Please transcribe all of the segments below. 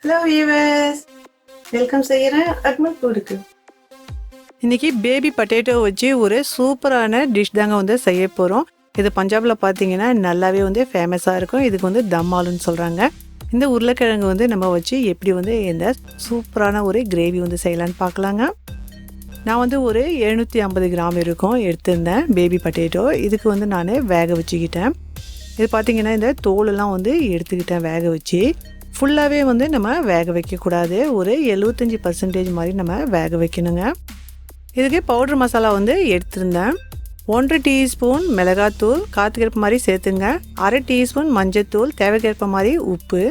Hello viewers, welcome செய்கிறேன் அக்மல் ஃபுட்டுக்கு. இன்றைக்கி பேபி பொட்டேட்டோ வச்சு ஒரு சூப்பரான டிஷ் தாங்க வந்து செய்ய போகிறோம். இது பஞ்சாபில் பார்த்தீங்கன்னா நல்லாவே வந்து ஃபேமஸாக இருக்கும். இதுக்கு வந்து தம்மாலுன்னு சொல்கிறாங்க. இந்த உருளைக்கிழங்கு வந்து நம்ம வச்சு எப்படி வந்து இந்த சூப்பரான ஒரு கிரேவி வந்து செய்யலான்னு பார்க்கலாங்க. நான் வந்து ஒரு 750 கிராம் இருக்கும் எடுத்திருந்தேன் பேபி பொட்டேட்டோ. இதுக்கு வந்து நான் வேக வச்சுக்கிட்டேன். இது பார்த்திங்கன்னா இந்த தோலெல்லாம் வந்து எடுத்துக்கிட்டேன் வேக வச்சு. ஃபுல்லாகவே வந்து நம்ம வேக வைக்கக்கூடாது, ஒரு 75% மாதிரி நம்ம வேக வைக்கணுங்க. இதுக்கு பவுட்ரு மசாலா வந்து எடுத்திருந்தேன். 1 டீஸ்பூன் மிளகாத்தூள் காற்றுக்கேற்ப மாதிரி சேர்த்துங்க. 1/2 டீஸ்பூன் மஞ்சத்தூள், தேவைக்கேற்ப மாதிரி உப்பு.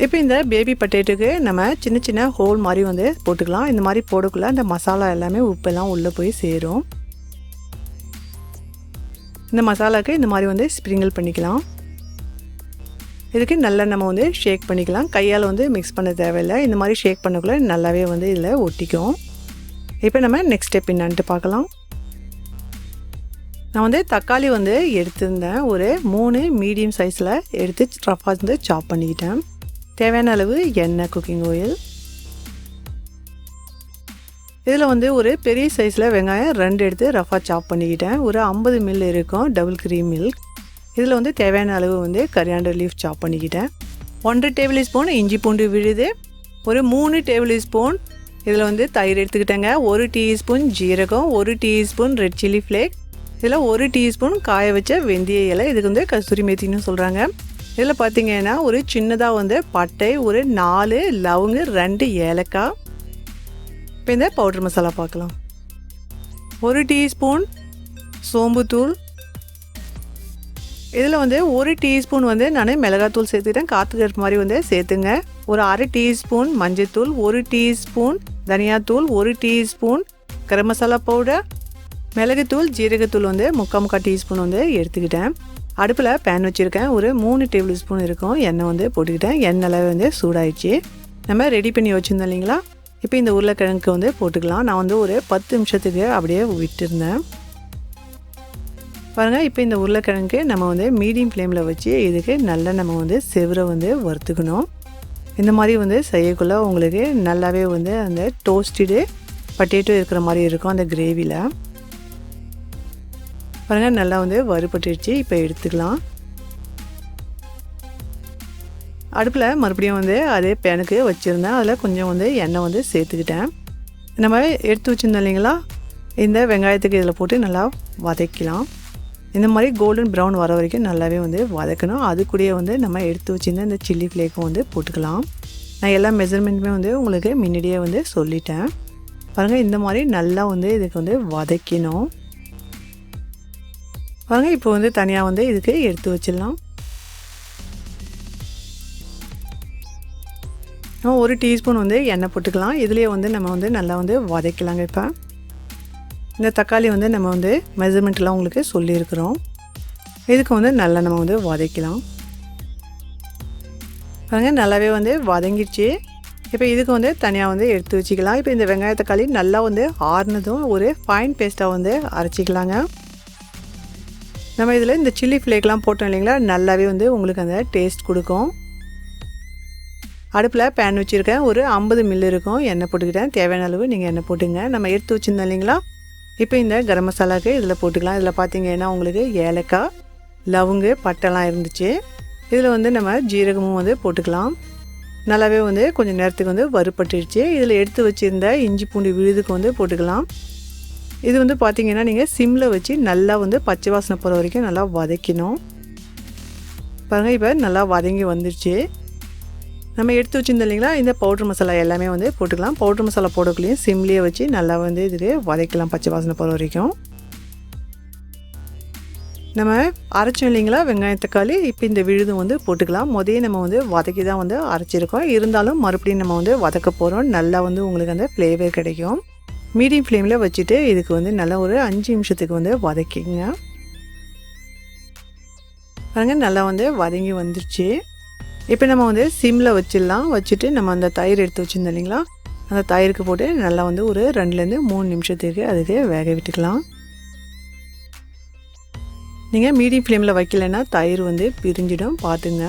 இப்போ இந்த பேபி பொட்டேட்டோக்கு நம்ம சின்ன சின்ன ஹோல் மாதிரி வந்து போட்டுக்கலாம். இந்த மாதிரி போடக்குள்ள இந்த மசாலா எல்லாமே உப்பெல்லாம் உள்ளே போய் சேரும். இந்த மசாலாவுக்கு இந்த மாதிரி வந்து ஸ்ப்ரிங்கிள் பண்ணிக்கலாம். இதுக்கு நல்லா நம்ம வந்து ஷேக் பண்ணிக்கலாம். கையால் வந்து மிக்ஸ் பண்ண தேவையில்லை. இந்த மாதிரி ஷேக் பண்ணக்குள்ள நல்லாவே வந்து இதில் ஒட்டிக்கும். இப்போ நம்ம நெக்ஸ்ட் ஸ்டெப் என்னான்ட்டு பார்க்கலாம். நான் வந்து தக்காளி வந்து எடுத்திருந்தேன். ஒரு 3 மீடியம் சைஸில் எடுத்து ரஃபாக வந்து சாப் பண்ணிக்கிட்டேன். தேவையான அளவு எண்ணெய், குக்கிங் ஆயில். இதில் வந்து ஒரு பெரிய சைஸில் வெங்காயம் 2 எடுத்து ரஃபாக சாப் பண்ணிக்கிட்டேன். ஒரு 50 ml இருக்கும் டபுள் க்ரீம் மில்க். இதில் வந்து தேவையான அளவு வந்து கரியாண்டர் லீஃப் சாப் பண்ணிக்கிட்டேன். 1 டேபிள் ஸ்பூன் இஞ்சி பூண்டு விழுது. ஒரு 3 டேபிள் ஸ்பூன் இதில் வந்து தயிர் எடுத்துக்கிட்டேங்க. 1 டீஸ்பூன் ஜீரகம், 1 டீஸ்பூன் ரெட் சில்லி ஃப்ளேக். இதில் 1 டீஸ்பூன் காய வச்ச வெந்தய இலை, இதுக்கு வந்து கஸ்தூரி மேத்தின்னு சொல்கிறாங்க. இதில் பார்த்திங்கன்னா ஒரு சின்னதாக வந்து பட்டை, ஒரு 4 லவங்கு, 2 ஏலக்காய். இப்போ இந்த பவுடர் மசாலா பார்க்கலாம். 1 டீஸ்பூன் சோம்புத்தூள். இதில் வந்து 1 டீஸ்பூன் வந்து நான் மிளகாத்தூள் சேர்த்துக்கிட்டேன். காற்றுக்கேற்ப மாதிரி வந்து சேர்த்துங்க. ஒரு 1/2 டீஸ்பூன் மஞ்சத்தூள், 1 டீஸ்பூன் தனியாத்தூள், 1 டீஸ்பூன் கரம் மசாலா பவுடர், மிளகுத்தூள், ஜீரகத்தூள் வந்து 3/4 டீஸ்பூன் வந்து எடுத்துக்கிட்டேன். அடுப்பில் பேன் வச்சுருக்கேன். ஒரு 3 டேபிள் ஸ்பூன் இருக்கும் எண்ணெய் வந்து போட்டுக்கிட்டேன். எண்ணெய் வந்து சூடாயிடுச்சு. நம்ம ரெடி பண்ணி வச்சுருந்தோம் இல்லைங்களா. இப்போ இந்த உருளைக்கிழங்குக்கு வந்து போட்டுக்கலாம். நான் வந்து ஒரு 10 நிமிஷத்துக்கு அப்படியே விட்டுருந்தேன். பாருங்கள், இப்போ இந்த உருளைக்கிழங்கு நம்ம வந்து மீடியம் ஃப்ளேமில் வச்சு இதுக்கு நல்லா நம்ம வந்து செவரை வந்து வறுத்துக்கணும். இந்த மாதிரி வந்து செய்யக்குள்ள உங்களுக்கு நல்லாவே வந்து அந்த டோஸ்டடு பொட்டேட்டோ இருக்கிற மாதிரி இருக்கும் அந்த கிரேவியில். பாருங்கள், நல்லா வந்து வறுபட்டுடுச்சு. இப்போ எடுத்துக்கலாம். அடுப்பில் மறுபடியும் வந்து அதே பேனுக்கு வச்சுருந்தேன். அதில் கொஞ்சம் வந்து எண்ணெய் வந்து சேர்த்துக்கிட்டேன். நம்ம எடுத்து வச்சுருந்தோம் இல்லைங்களா, இந்த வெங்காயத்துக்கு இதில் போட்டு நல்லா வதக்கலாம். இந்த மாதிரி கோல்டன் ப்ரௌன் வர வரைக்கும் நல்லாவே வந்து வதக்கணும். அது கூடயே வந்து நம்ம எடுத்து வச்சுருந்த இந்த சில்லி ஃப்ளேக்கும் வந்து போட்டுக்கலாம். நான் எல்லா மெஷர்மெண்ட்டுமே வந்து உங்களுக்கு முன்னாடியே வந்து சொல்லிட்டேன். பாருங்கள், இந்த மாதிரி நல்லா வந்து இதுக்கு வந்து வதக்கணும். பாருங்கள், இப்போ வந்து தனியாக வந்து இதுக்கு எடுத்து வச்சிடலாம். 1 டீஸ்பூன் வந்து எண்ணெய் போட்டுக்கலாம். இதுலேயே வந்து நம்ம வந்து நல்லா வந்து வதக்கலாங்க. இப்போ இந்த தக்காளி வந்து நம்ம வந்து மெஷர்மெண்ட்லாம் உங்களுக்கு சொல்லியிருக்கிறோம். இதுக்கு வந்து நல்லா நம்ம வந்து வதக்கலாம். பாருங்கள், நல்லாவே வந்து வதங்கிடுச்சு. இப்போ இதுக்கு வந்து தனியாக வந்து எடுத்து வச்சுக்கலாம். இப்போ இந்த வெங்காய தக்காளி நல்லா வந்து ஆறுனதும் ஒரு ஃபைன் பேஸ்ட்டாக வந்து அரைச்சிக்கலாங்க. நம்ம இதில் இந்த சில்லி ஃப்ளேக்லாம் போட்டோம் இல்லைங்களா, நல்லாவே வந்து உங்களுக்கு அந்த டேஸ்ட் கொடுக்கும். அடுப்பில் பேன் வச்சுருக்கேன். ஒரு 50 ml இருக்கும் எண்ணெய் போட்டுக்கிட்டேன். தேவையான அளவு நீங்கள் எண்ணெய் போட்டுங்க. நம்ம எடுத்து வச்சுருந்தோம் இல்லைங்களா, இப்போ இந்த கரம் மசாலாவுக்கு இதில் போட்டுக்கலாம். இதில் பார்த்திங்கன்னா உங்களுக்கு ஏலக்காய், லவங்கு, பட்டைலாம் இருந்துச்சு. இதில் வந்து நம்ம ஜீரகமும் வந்து போட்டுக்கலாம். நல்லாவே வந்து கொஞ்சம் நேரத்துக்கு வந்து வறுபட்டுடுச்சு. இதில் எடுத்து வச்சுருந்த இஞ்சி பூண்டு விழுதுக்கு வந்து போட்டுக்கலாம். இது வந்து பார்த்திங்கன்னா நீங்கள் சிம்மில் வச்சு நல்லா வந்து பச்சை வாசனை போகிற வரைக்கும் நல்லா வதக்கணும். பாருங்கள், இப்போ நல்லா வதங்கி வந்துடுச்சு. நம்ம எடுத்து வச்சுருந்தோம் இல்லைங்களா, இந்த பவுட்ரு மசாலா எல்லாமே வந்து போட்டுக்கலாம். பவுட்ரு மசாலா போடக்குள்ளேயும் சிம்லேயே வச்சு நல்லா வந்து இதுக்கு வதக்கலாம் பச்சை வாசனை போகிற வரைக்கும். நம்ம அரைச்சோம் இல்லைங்களா வெங்காயம் தக்காளி, இப்போ இந்த விழுதும் வந்து போட்டுக்கலாம். முதல்ல நம்ம வந்து வதக்கி தான் வந்து அரைச்சிருக்கோம். இருந்தாலும் மறுபடியும் நம்ம வந்து வதக்க போகிறோம். நல்லா வந்து உங்களுக்கு அந்த ஃப்ளேவர் கிடைக்கும். மீடியம் ஃப்ளேமில் வச்சுட்டு இதுக்கு வந்து நல்லா ஒரு 5 நிமிஷத்துக்கு வந்து வதக்கிங்க. பாருங்கள், நல்லா வந்து வதங்கி வந்துருச்சு. இப்போ நம்ம வந்து சிம்மில் வச்சிடலாம். வச்சுட்டு நம்ம அந்த தயிர் எடுத்து வச்சுருந்தோம் இல்லைங்களா, அந்த தயிருக்கு போட்டு நல்லா வந்து ஒரு 2லேருந்து 3 நிமிஷத்துக்கு அதுக்கு வேக விட்டுக்கலாம். நீங்கள் மீடியம் ஃப்ளேமில் வைக்கலைன்னா தயிர் வந்து பிரிஞ்சிடும், பார்த்துங்க.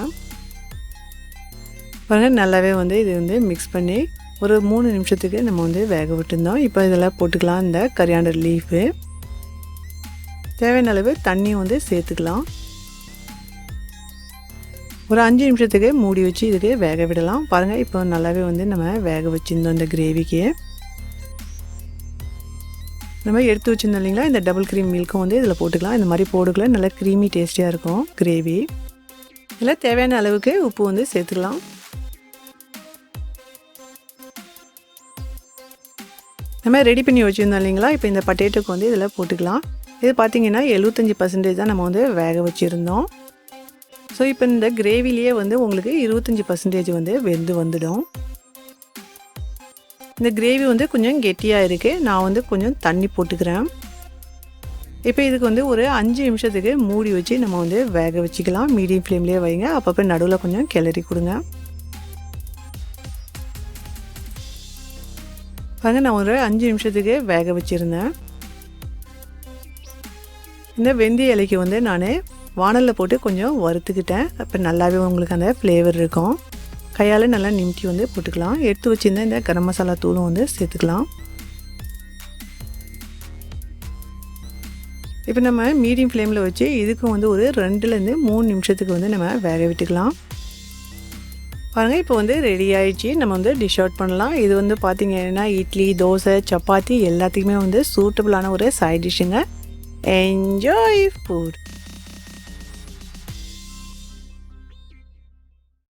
பாருங்கள் நல்லாவே வந்து இது வந்து மிக்ஸ் பண்ணி ஒரு 3 நிமிஷத்துக்கு நம்ம வந்து வேக விட்டுருந்தோம். இப்போ இதெல்லாம் போட்டுக்கலாம். இந்த கரியாண்டர் லீஃபு தேவையான அளவு தண்ணி வந்து சேர்த்துக்கலாம். ஒரு 5 நிமிஷத்துக்கு மூடி வச்சு இதுக்கு வேக விடலாம். பாருங்கள் இப்போ நல்லாவே வந்து நம்ம வேக வச்சுருந்தோம். இந்த கிரேவிக்கு நம்ம எடுத்து வச்சுருந்தோம் இல்லைங்களா, இந்த டபுள் க்ரீம் மில்க்கும் வந்து இதில் போட்டுக்கலாம். இந்த மாதிரி போட்டுக்கலாம், நல்லா க்ரீமி டேஸ்டியாக இருக்கும் கிரேவி. இதில் தேவையான அளவுக்கு உப்பு வந்து சேர்த்துக்கலாம். நம்ம ரெடி பண்ணி வச்சுருந்தோம் இல்லைங்களா, இப்போ இந்த பட்டேட்டோக்கு வந்து இதில் போட்டுக்கலாம். இது பார்த்திங்கன்னா 75% தான் நம்ம வந்து வேக வச்சுருந்தோம். ஸோ இப்போ இந்த கிரேவிலேயே வந்து உங்களுக்கு 25% வந்து வெந்து வந்துடும். இந்த கிரேவி வந்து கொஞ்சம் கெட்டியாக இருக்குது. நான் வந்து கொஞ்சம் தண்ணி போட்டுக்கிறேன். இப்போ இதுக்கு வந்து ஒரு 5 நிமிஷத்துக்கு மூடி வச்சு நம்ம வந்து வேக வச்சுக்கலாம். மீடியம் ஃப்ளேம்லேயே வைங்க. அப்பப்போ நடுவில் கொஞ்சம் கிளறி கொடுங்க. பாருங்க நான் ஒரு 5 நிமிஷத்துக்கு வேக வச்சுருந்தேன். இந்த வெந்தய இலைக்கு வந்து நான் வானலில் போட்டு கொஞ்சம் வறுத்துக்கிட்டேன். அப்போ நல்லாவே உங்களுக்கு அந்த ஃப்ளேவர் இருக்கும். கையால் நல்லா நிமிட்டி வந்து போட்டுக்கலாம். எடுத்து வச்சுருந்தேன் இந்த கரம் மசாலா தூளும் வந்து சேர்த்துக்கலாம். இப்போ நம்ம மீடியம் ஃப்ளேமில் வச்சு இதுக்கும் வந்து ஒரு 2லேருந்து 3 நிமிஷத்துக்கு வந்து நம்ம வேக விட்டுக்கலாம். பாருங்கள் இப்போ வந்து ரெடி ஆகிடுச்சு. நம்ம வந்து டிஷ் அவுட் பண்ணலாம். இது வந்து பார்த்திங்கன்னா இட்லி, தோசை, சப்பாத்தி எல்லாத்துக்குமே வந்து சூட்டபுளான ஒரு சைட் டிஷ்ஷுங்க. Enjoy food.